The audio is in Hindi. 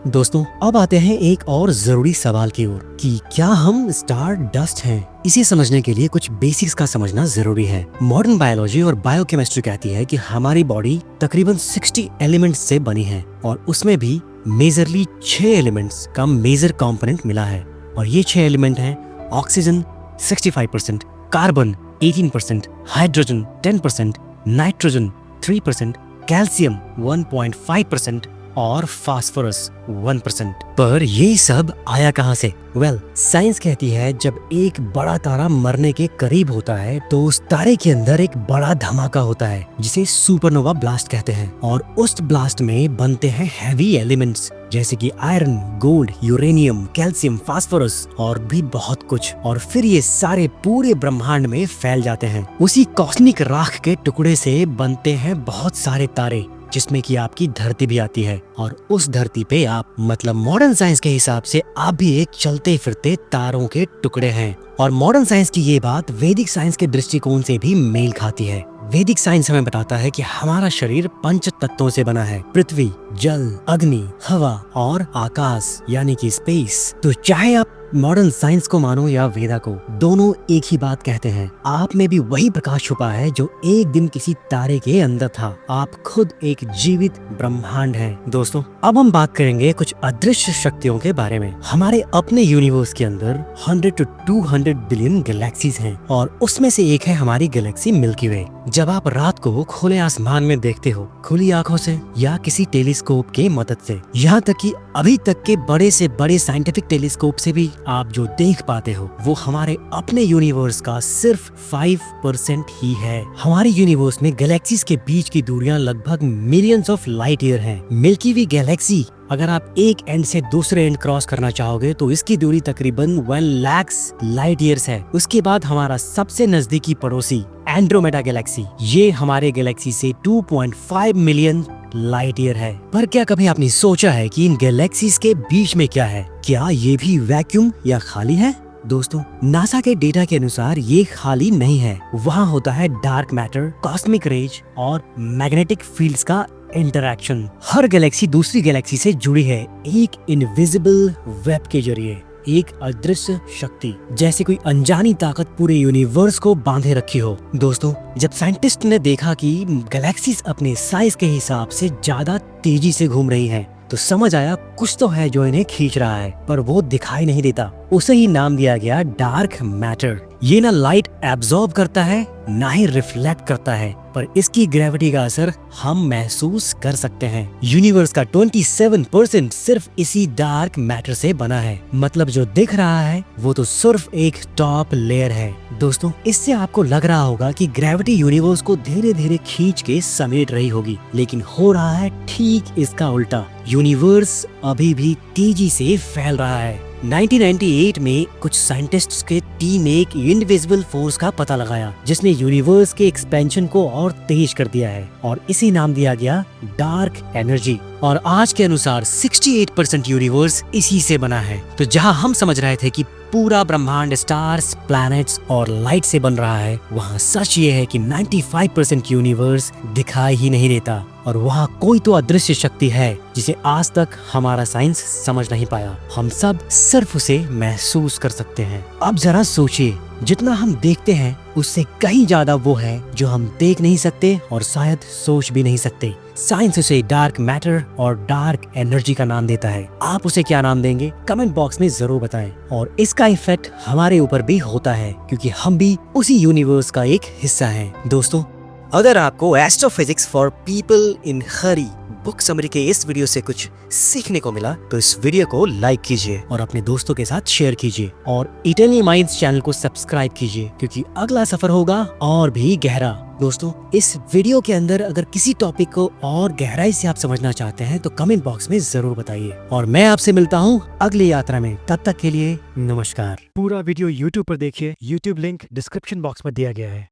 दोस्तों अब आते हैं एक और जरूरी सवाल की ओर कि क्या हम स्टार डस्ट हैं? इसे समझने के लिए कुछ बेसिक्स का समझना जरूरी है। मॉडर्न बायोलॉजी और बायोकेमिस्ट्री कहती है कि हमारी बॉडी तकरीबन 60 एलिमेंट्स से बनी है और उसमें भी मेजरली 6 एलिमेंट्स का मेजर कंपोनेंट मिला है और ये 6 एलिमेंट हैं oxygen 65%, carbon 18%, hydrogen 10%, nitrogen 3%, calcium 1.5% और फास्फोरस 1%। पर ये सब आया कहां से? साइंस कहती है जब एक बड़ा तारा मरने के करीब होता है तो उस तारे के अंदर एक बड़ा धमाका होता है जिसे सुपरनोवा ब्लास्ट कहते हैं और उस ब्लास्ट में बनते हैं हैवी एलिमेंट्स जैसे कि iron, gold, uranium, calcium, phosphorus और भी बहुत कुछ। और फिर ये सारे पूरे ब्रह्मांड में फैल जाते हैं। उसी कॉस्मिक राख के टुकड़े से बनते हैं बहुत सारे तारे जिसमें कि आपकी धरती भी आती है और उस धरती पे आप मतलब मॉडर्न साइंस के हिसाब से आप भी एक चलते फिरते तारों के टुकड़े हैं। और मॉडर्न साइंस की ये बात वैदिक साइंस के दृष्टिकोण से भी मेल खाती है। वैदिक साइंस हमें बताता है कि हमारा शरीर 5 तत्वों से बना है, पृथ्वी, जल, अग्नि, हवा और आकाश यानी कि स्पेस। तो चाहे आप मॉडर्न साइंस को मानो या वेदा को, दोनों एक ही बात कहते हैं। आप में भी वही प्रकाश छुपा है जो एक दिन किसी तारे के अंदर था। आप खुद एक जीवित ब्रह्मांड हैं। दोस्तों अब हम बात करेंगे कुछ अदृश्य शक्तियों के बारे में। हमारे अपने यूनिवर्स के अंदर 100 to 200 बिलियन गैलेक्सीज हैं और उसमें से एक है हमारी गैलेक्सी मिल्की वे। जब आप रात को खुले आसमान में देखते हो, खुली आंखों से या किसी टेलीस्कोप के मदद से, यहाँ तक कि अभी तक के बड़े से बड़े साइंटिफिक टेलीस्कोप से भी आप जो देख पाते हो वो हमारे अपने यूनिवर्स का सिर्फ 5% ही है। हमारे यूनिवर्स में गैलेक्सीज के बीच की दूरियां लगभग मिलियंस ऑफ लाइट ईयर हैं। मिल्की वे गैलेक्सी अगर आप एक एंड से दूसरे एंड क्रॉस करना चाहोगे तो इसकी दूरी तकरीबन 1 लाख लाइट ईयर्स है। उसके बाद हमारा सबसे नजदीकी पड़ोसी एंड्रोमेडा गैलेक्सी, ये हमारे गैलेक्सी से 2.5 मिलियन लाइट ईयर है। पर क्या कभी आपने सोचा है कि इन गैलेक्सीज के बीच में क्या है? क्या ये भी वैक्यूम या खाली है? दोस्तों नासा के डेटा के अनुसार ये खाली नहीं है। वहाँ होता है डार्क मैटर, कॉस्मिक रेज और मैग्नेटिक फील्ड्स का इंटरैक्शन। हर गैलेक्सी दूसरी गैलेक्सी से जुड़ी है एक इनविजिबल वेब के जरिए, एक अदृश्य शक्ति, जैसे कोई अनजानी ताकत पूरे यूनिवर्स को बांधे रखी हो। दोस्तों जब साइंटिस्ट ने देखा कि गैलेक्सीज अपने साइज के हिसाब से ज्यादा तेजी से घूम रही हैं, तो समझ आया कुछ तो है जो इन्हें खींच रहा है पर वो दिखाई नहीं देता। उसे ही नाम दिया गया डार्क मैटर। ये ना लाइट एब्जॉर्ब करता है ना ही रिफ्लेक्ट करता है, पर इसकी ग्रेविटी का असर हम महसूस कर सकते हैं। यूनिवर्स का 27% सिर्फ इसी डार्क मैटर से बना है। मतलब जो दिख रहा है वो तो सिर्फ एक टॉप लेयर है। दोस्तों इससे आपको लग रहा होगा कि ग्रेविटी यूनिवर्स को धीरे धीरे खींच के समेट रही होगी, लेकिन हो रहा है ठीक इसका उल्टा। यूनिवर्स अभी भी तेजी से फैल रहा है। 1998 में कुछ साइंटिस्ट्स के टीम ने एक इनविजिबल फोर्स का पता लगाया जिसने यूनिवर्स के एक्सपेंशन को और तेज कर दिया है और इसी नाम दिया गया डार्क एनर्जी। और आज के अनुसार 68% यूनिवर्स इसी से बना है। तो जहां हम समझ रहे थे कि पूरा ब्रह्मांड स्टार्स, प्लैनेट्स और लाइट से बन रहा है, वहाँ सच ये है कि 95% यूनिवर्स दिखाई ही नहीं देता और वहाँ कोई तो अदृश्य शक्ति है जिसे आज तक हमारा साइंस समझ नहीं पाया। हम सब सिर्फ उसे महसूस कर सकते हैं। अब जरा सोचिए, जितना हम देखते हैं उससे कहीं ज्यादा वो है जो हम देख नहीं सकते और शायद सोच भी नहीं सकते। साइंस उसे डार्क मैटर और डार्क एनर्जी का नाम देता है। आप उसे क्या नाम देंगे? कमेंट बॉक्स में जरूर बताएं। और इसका इफेक्ट हमारे ऊपर भी होता है क्योंकि हम भी उसी यूनिवर्स का एक हिस्सा हैं। दोस्तों अगर आपको astrophysics for people in Hari book summary के इस वीडियो से कुछ सीखने को मिला तो इस वीडियो को लाइक कीजिए और अपने दोस्तों के साथ शेयर कीजिए और इटर्नल माइंड्स चैनल को सब्सक्राइब कीजिए क्योंकि अगला सफर होगा और भी गहरा। दोस्तों इस वीडियो के अंदर अगर किसी टॉपिक को और गहराई से आप समझना चाहते हैं तो कमेंट बॉक्स में जरूर बताइए और मैं आपसे मिलता हूँ अगली यात्रा में। तब तक के लिए नमस्कार। पूरा वीडियो YouTube पर देखिए। YouTube लिंक डिस्क्रिप्शन बॉक्स में दिया गया है।